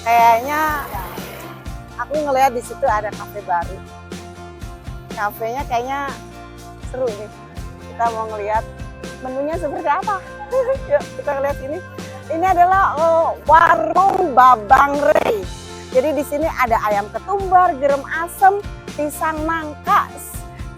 Kayaknya aku ngelihat di situ ada kafe baru. Kafenya kayaknya seru nih. Kita mau ngelihat menunya seperti apa. Yuk kita lihat ini. Ini adalah warung Babang Rey. Jadi di sini ada ayam ketumbar, gerem asem, pisang nangka,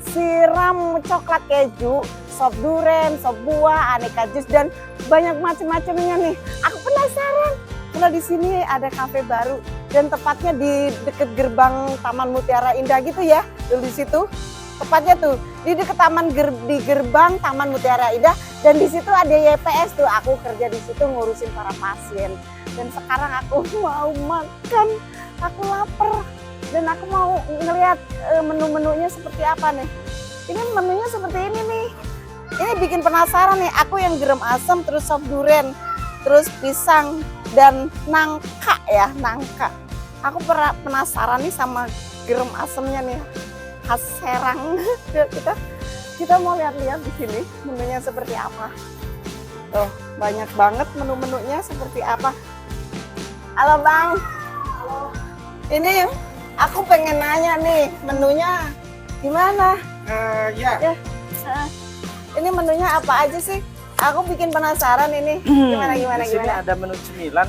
siram coklat keju, sop duren, sop buah, aneka jus dan banyak macam-macamnya nih. Aku penasaran. Kalau di sini ada kafe baru dan tepatnya di dekat gerbang Taman Mutiara Indah gitu ya. Di situ tepatnya tuh di dekat di gerbang Taman Mutiara Indah dan di situ ada YPS tuh. Aku kerja di situ ngurusin para pasien. Dan sekarang aku mau makan, aku lapar dan aku mau ngeliat menu-menunya seperti apa nih. Ini menunya seperti ini nih. Ini bikin penasaran nih. Aku yang gerem asam, terus sop duren, terus pisang dan nangka ya, nangka. Aku penasaran nih sama gerem asamnya nih, khas Serang. kita mau lihat-lihat di sini menunya seperti apa. Tuh banyak banget menu-menunya seperti apa. Halo Bang. Halo. Ini aku pengen nanya nih, menunya gimana? Ya. Ini menunya apa aja sih? Aku bikin penasaran ini. Gimana? Di sini ada menu cemilan.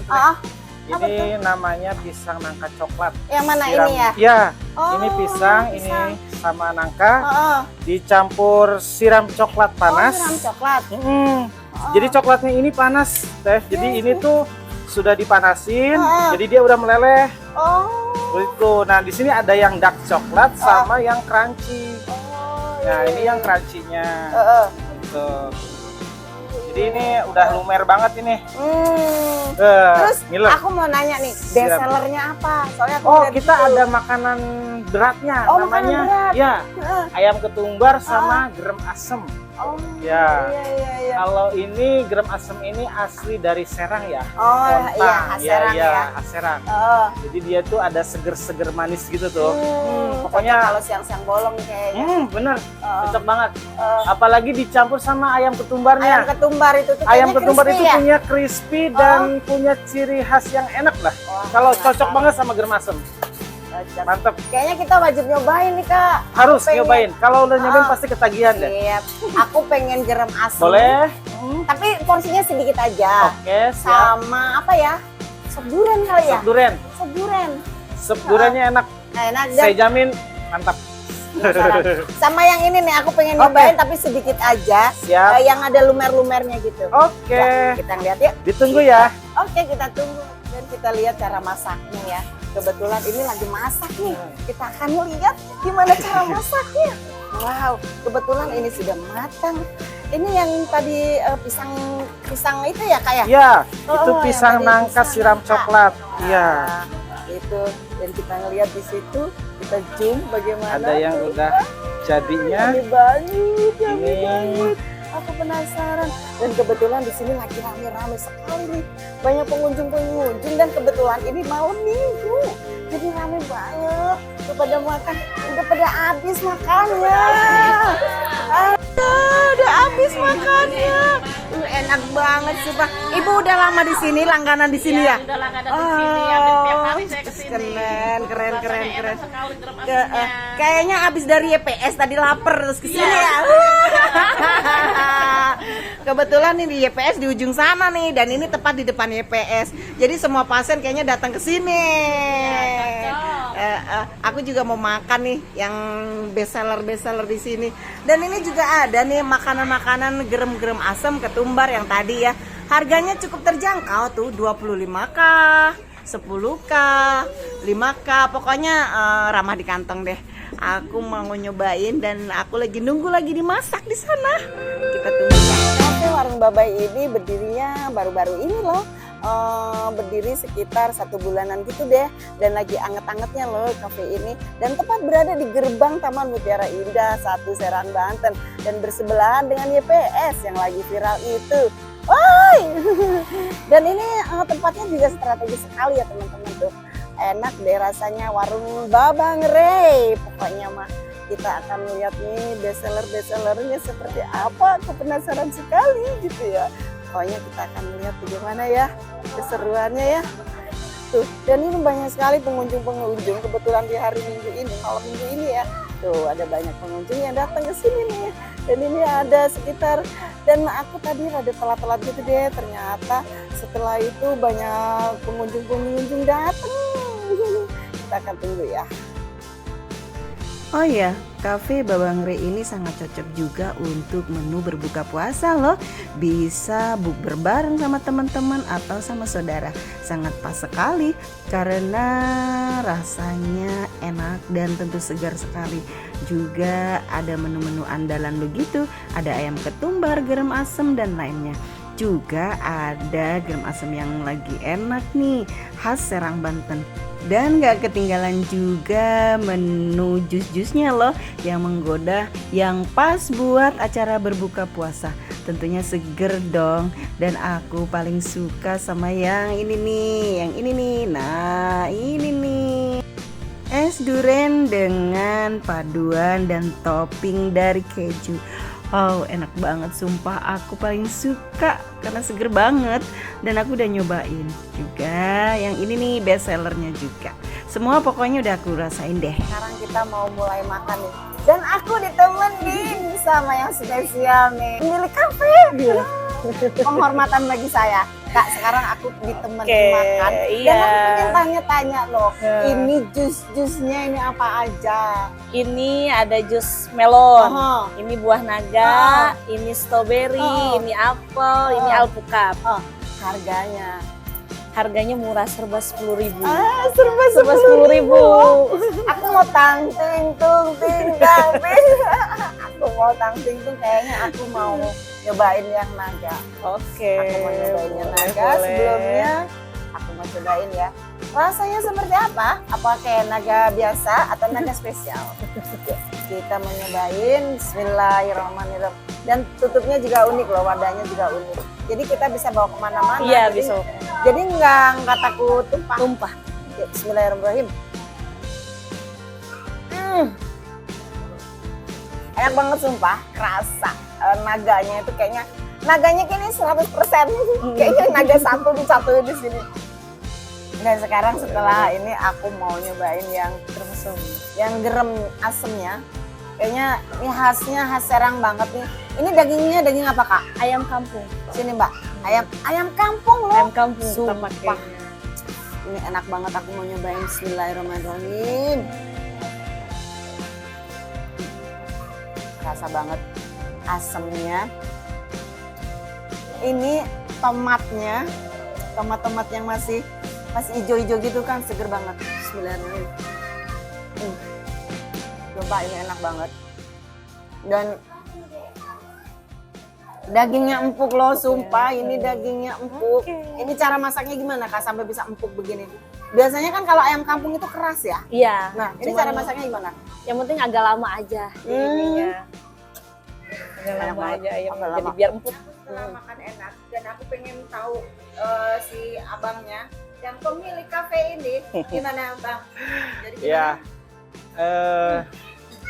Ini namanya pisang nangka coklat. Yang mana siram. ini ya? Ya. Oh, ini pisang, ini sama nangka. Dicampur siram coklat panas. Siram coklat. Jadi coklatnya ini panas, Teh. Jadi ini tuh sudah dipanasin, jadi dia udah meleleh. Itu. Nah, di sini ada yang dark coklat sama yang crunchy. Nah, ini yang crunchy-nya. Gitu. Jadi ini udah lumer banget ini. Terus Miller. aku mau nanya nih, best sellernya apa? Soalnya aku kita ada makanan beratnya, namanya berat. Ya ayam ketumbar sama gerem asem. Iya. Kalau ini gerem asem ini asli dari Serang ya. Iya, Serang ya. Serang. Jadi dia tuh ada seger-seger manis gitu tuh. Pokoknya kalau siang-siang bolong kayaknya. Bener, cocok banget. Apalagi dicampur sama ayam ketumbarnya. Ayam ketumbar itu tuh ayam ketumbar itu ya? punya crispy dan punya ciri khas yang enak lah. Kalau cocok banget sama gerem asem. Mantap. Kayaknya kita wajib nyobain nih Kak. Harus nyobain. Kalau udah nyobain pasti ketagihan deh. Siap. Aku pengen gerem asem. Boleh. Tapi porsinya sedikit aja. Oke, siap. Sama apa ya? Sop duren kali ya? Sop duren. Sop duren. Sop durennya enak. Enak. Saya jamin mantap. Sama yang ini nih aku pengen nyobain tapi sedikit aja. Siap. Yang ada lumer-lumernya gitu. Oke. Ya, kita lihat ya. Ditunggu ya. Oke, kita tunggu dan kita lihat cara masaknya ya. Kebetulan ini lagi masak nih. Kita akan lihat gimana cara masaknya. Wow, kebetulan ini sudah matang. Ini yang tadi pisang itu ya Kak ya? Iya, itu pisang nangka siram coklat. Iya. Itu dan kita ngelihat di situ, kita zoom bagaimana. Ada yang udah jadinya. Ini aku penasaran dan kebetulan di sini lagi rame-rame sekali nih, banyak pengunjung dan kebetulan ini malam minggu jadi rame banget. Udah makan, udah pada habis makannya. Udah habis makannya. Enak banget sih Pak. Ibu udah lama di sini, langganan di sini ya? Udah langganan di sini, hampir tiap hari saya kesini. Keren. Enak sekali gerem asemnya. Kayaknya abis dari YPS tadi lapar terus kesini ya. Kebetulan nih di YPS di ujung sana nih dan ini tepat di depan YPS. Jadi semua pasien kayaknya datang ke sini. Aku juga mau makan nih yang best seller di sini. Dan ini juga ada nih makanan-makanan gerem-gerem asam ketumbar yang tadi ya. Harganya cukup terjangkau tuh 25.000, 10.000, 5.000. Pokoknya ramah di kantong deh. Aku mau nyobain dan aku lagi nunggu lagi dimasak di sana. Kita tunggu. Kafe Warung Babai ini berdirinya baru-baru ini loh. Berdiri sekitar 1 bulanan gitu deh dan lagi anget-angetnya loh kafe ini dan tepat berada di gerbang Taman Mutiara Indah 1 Serang Banten dan bersebelahan dengan YPS yang lagi viral itu. Woi. Dan ini tempatnya juga strategis sekali ya teman-teman tuh. Enak deh rasanya warung Babang Rey. Pokoknya mah kita akan melihat nih bestsellernya seperti apa. Aku penasaran sekali gitu ya. Pokoknya kita akan melihat bagaimana ya keseruannya ya. Tuh, dan ini banyak sekali pengunjung-pengunjung. Kebetulan di hari Minggu ini, malam Minggu ini ya. Tuh, ada banyak pengunjung yang datang ke sini nih. Dan ini ada sekitar, dan aku tadi rada telat-telat gitu deh. Ternyata setelah itu banyak pengunjung-pengunjung datang. Kita akan tunggu ya. Oh iya, Cafe Babangre ini sangat cocok juga untuk menu berbuka puasa loh. Bisa bukber bareng sama teman-teman atau sama saudara. Sangat pas sekali karena rasanya enak dan tentu segar sekali. Juga ada menu-menu andalan begitu, ada ayam ketumbar, garam asem dan lainnya. Juga ada garam asem yang lagi enak nih, khas Serang Banten. Dan gak ketinggalan juga menu jus-jusnya loh yang menggoda, yang pas buat acara berbuka puasa. Tentunya seger dong. Dan aku paling suka sama yang ini nih. Nah ini nih, es duren dengan paduan dan topping dari keju. Wow, enak banget sumpah, aku paling suka karena seger banget. Dan aku udah nyobain juga yang ini nih, best sellernya juga. Semua pokoknya udah aku rasain deh. Sekarang kita mau mulai makan nih. Dan aku ditemenin sama yang spesial nih, pemilik kafe. Penghormatan bagi saya. Kak, sekarang aku ditemenin makan. Iya. Dan aku pengen tanya-tanya loh, ini jus-jusnya ini apa aja? Ini ada jus melon, Oh. ini buah naga, ini strawberry, ini apel, ini alpukat. Harganya? Harganya murah, serba 10.000. Serba 10.000. Aku mau tangting tung ting ting. Aku mau tangting tung, kayaknya aku mau nyobain yang naga. Oke. Aku mau nyobain yang naga. boleh. Sebelumnya aku mau cobain ya. Rasanya seperti apa? Apa kayak naga biasa atau naga spesial? Yuk, kita mau nyobain. Bismillahirrahmanirrahim. Dan tutupnya juga unik loh, wadahnya juga unik. Jadi kita bisa bawa kemana-mana. Iya, jadi, bisa. Jadi nggak takut tumpah. Tumpah. Ya, bismillahirrahmanirrahim. Enak banget sumpah, kerasa naganya itu kayaknya kayaknya 100%. Kayaknya naga satu di sini. Dan sekarang setelah ini aku mau nyobain yang gerem asemnya. Kayaknya ini khas Serang banget nih. Ini dagingnya daging apa Kak? Ayam kampung. Sini Mbak. Ayam kampung loh. Ayam kampung kita Sumpah. pakai. Ini enak banget, aku mau nyobain. Bismillahirrahmanirrahim. Rasa banget asemnya. Ini tomatnya, tomat yang masih hijau-hijau gitu kan, seger banget. Bismillahirrahmanirrahim. Coba, ini enak banget. Dan dagingnya empuk loh, sumpah. Ini dagingnya empuk. Ini cara masaknya gimana Kak sampai bisa empuk begini? Biasanya kan kalau ayam kampung itu keras ya? Iya. Nah, ini cuman cara masaknya gimana? yang penting agak lama aja. Ininya. Agak Enak lama banget. aja ya. Agak Jadi lama. biar empuk. Setelah makan enak, dan aku pengen tahu si abangnya yang pemilik kafe ini gimana Bang? Jadi gimana? Ya,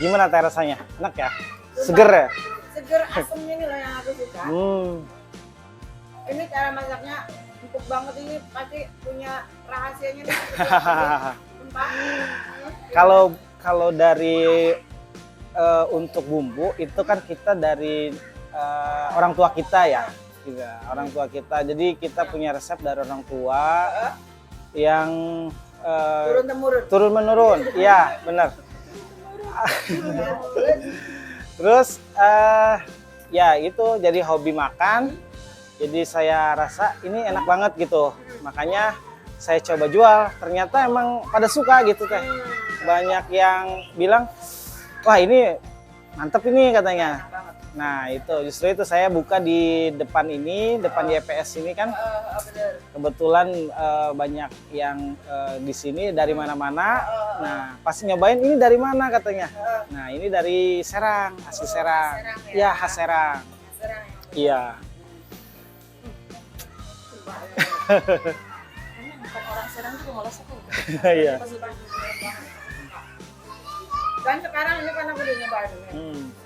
gimana teh rasanya? Enak ya? Seger ya? Seger, asemnya nih loh yang aku suka. Ini cara masaknya empuk banget, ini pasti punya rahasianya nih. Sumpah. Kalau dari untuk bumbu itu kan kita dari orang tua kita ya, juga orang tua kita. Jadi kita punya resep dari orang tua yang turun menurun. Iya, benar. Terus ya itu jadi hobi makan. Jadi saya rasa ini enak banget gitu. Makanya saya coba jual. Ternyata emang pada suka gitu teh. Banyak yang bilang, wah ini mantep ini katanya. Nah itu justru itu saya buka di depan ini, depan YPS ini kan. Kebetulan banyak yang di sini dari mana-mana. Nah pas nyobain ini dari mana katanya. Nah ini dari Serang, asli Serang. Ya khas Serang. Iya. Orang Serang juga malah suka. Iya. Dan sekarang ini kan aku udah nyobain ini.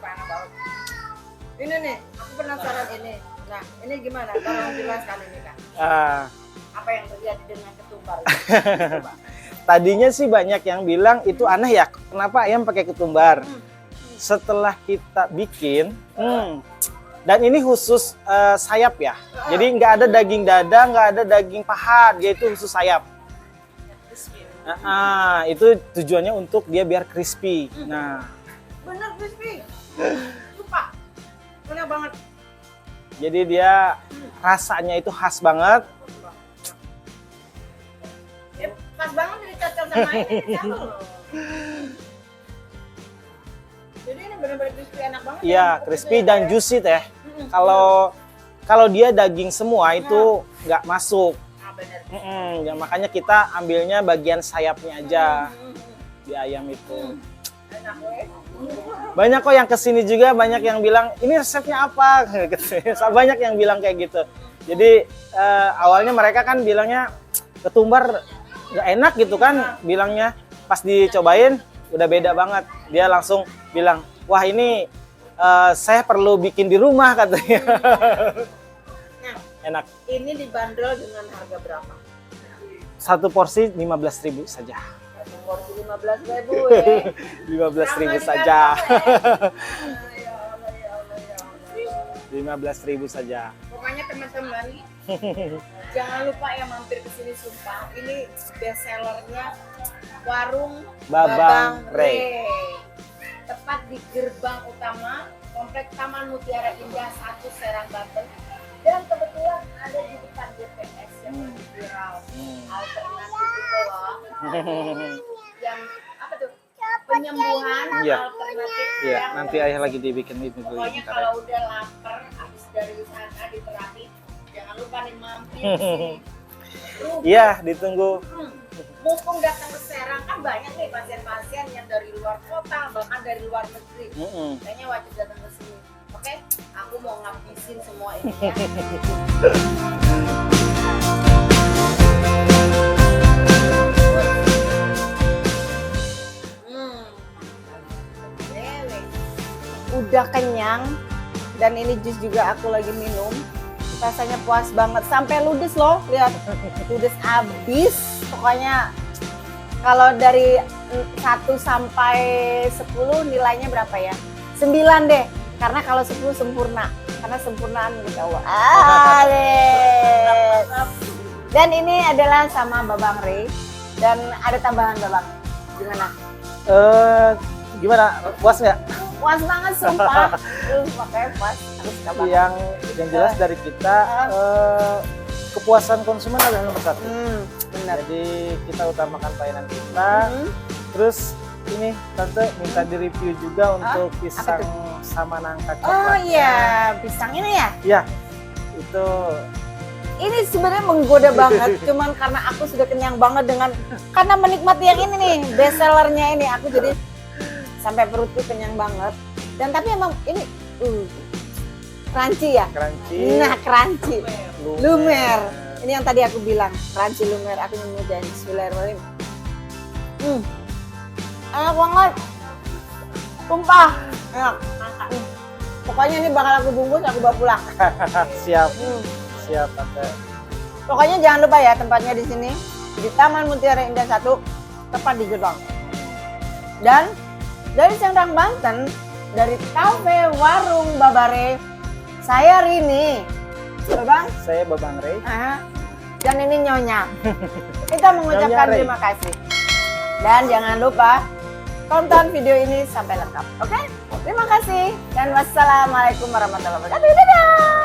Enak banget. Ini nih, aku penasaran ini. Nah, ini gimana? Tolong jelaskan ini Kak. Apa yang terjadi dengan ketumbar? Coba. Tadinya sih banyak yang bilang itu aneh ya, kenapa ayam pakai ketumbar? Setelah kita bikin, dan ini khusus sayap ya. Jadi nggak ada daging dada, nggak ada daging paha, dia itu khusus sayap. Itu tujuannya untuk dia biar crispy. Nah, Bener crispy. Lupa. Bener banget. jadi dia rasanya itu khas banget. Pas banget dicocol sama ini sambal loh. Jadi ini benar-benar crispy, enak banget. Iya, crispy dan juicy teh. Kalau dia daging semua itu nggak masuk. Ah, bener. Ya, makanya kita ambilnya bagian sayapnya aja di ayam itu. Enak weh. Banyak kok yang kesini juga, banyak yang bilang ini resepnya apa? Banyak yang bilang kayak gitu. Jadi awalnya mereka kan bilangnya ketumbar nggak enak gitu kan, bilangnya. Pas dicobain udah beda banget. Dia langsung bilang, wah ini saya perlu bikin di rumah katanya. Nah, Enak. ini dibanderol dengan harga berapa? Satu porsi 15.000 saja. Satu porsi 15.000 ya. 15.000 saja. Ya Allah, ya Allah, ya Allah. 15.000 saja. Pokoknya teman-teman, jangan lupa ya mampir ke sini, sumpah. Ini best sellernya warung Babang Ray. Tepat di gerbang utama Komplek Taman Mutiara Indah 1 Serang, Banten. Dan kebetulan ada di depan DPS yang lagi viral. Alternatif itu loh. Yang apa tuh? Penyembuhan Iya. alternatif. Iya, yang nanti ayah lagi dibikin itu dulu. pokoknya kalau udah lapar habis dari sana di terapi, jangan lupa nih mampir ke sini. Iya, ditunggu. Mumpung datang ke Serang kan banyak nih pasien-pasien yang dari luar kota bahkan dari luar negeri. Kayaknya wajib datang ke sini. Oke, aku mau ngabisin semua ini ya. Udah kenyang dan ini jus juga aku lagi minum. Rasanya puas banget sampai ludes loh, lihat ludes abis. Pokoknya kalau dari 1 sampai 10 nilainya berapa ya? 9 deh, karena kalau 10 sempurna, karena sempurnaan milik Allah. Dan ini adalah sama Babang Ray dan ada tambahan Babang. Gimana? Gimana? Puas nggak? Puas banget sumpah. Makanya puas harus kabar. Yang jelas dari kita kepuasan konsumen adalah nomor 1. Benar. Jadi kita utamakan pelayanan kita. Terus ini tante minta di-review juga untuk pisang sama nangka coklat. Oh iya, pisang ini ya? Iya. Itu Ini sebenarnya menggoda banget, cuman karena aku sudah kenyang banget karena menikmati yang ini nih, best sellernya ini, aku jadi sampai perutku kenyang banget. Dan tapi emang ini crunchy ya? crunchy. Nah, crunchy. Lumer. Ini yang tadi aku bilang, crunchy lumer. Aku nyemudahin bismillahirrahmanirrahim. Enak banget. Sumpah. Enak. Pokoknya ini bakal aku bungkus, aku bawa pulang. Siap. Siap, tante. Pokoknya jangan lupa ya tempatnya di sini di Taman Mutiara Indah 1, tepat di gerbang. Dan dari Serang, Banten, dari kafe warung Babare, saya Rini, Babang. Saya Babang Ray. Dan ini Nyonya. Kita mengucapkan Nyonya Ray. terima kasih. Dan jangan lupa tonton video ini sampai lengkap. Oke? Terima kasih dan wassalamualaikum warahmatullahi wabarakatuh. Dadah.